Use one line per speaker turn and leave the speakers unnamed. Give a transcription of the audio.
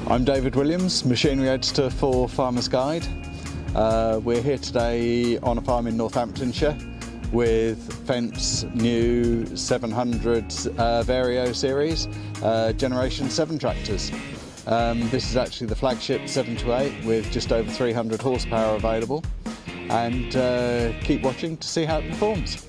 I'm David Williams, machinery editor for Farmer's Guide. We're here today on a farm in Northamptonshire with Fendt's new 700 Vario series Generation 7 tractors. This is actually the flagship 7 to 8 with just over 300 horsepower available, and keep watching to see how it performs.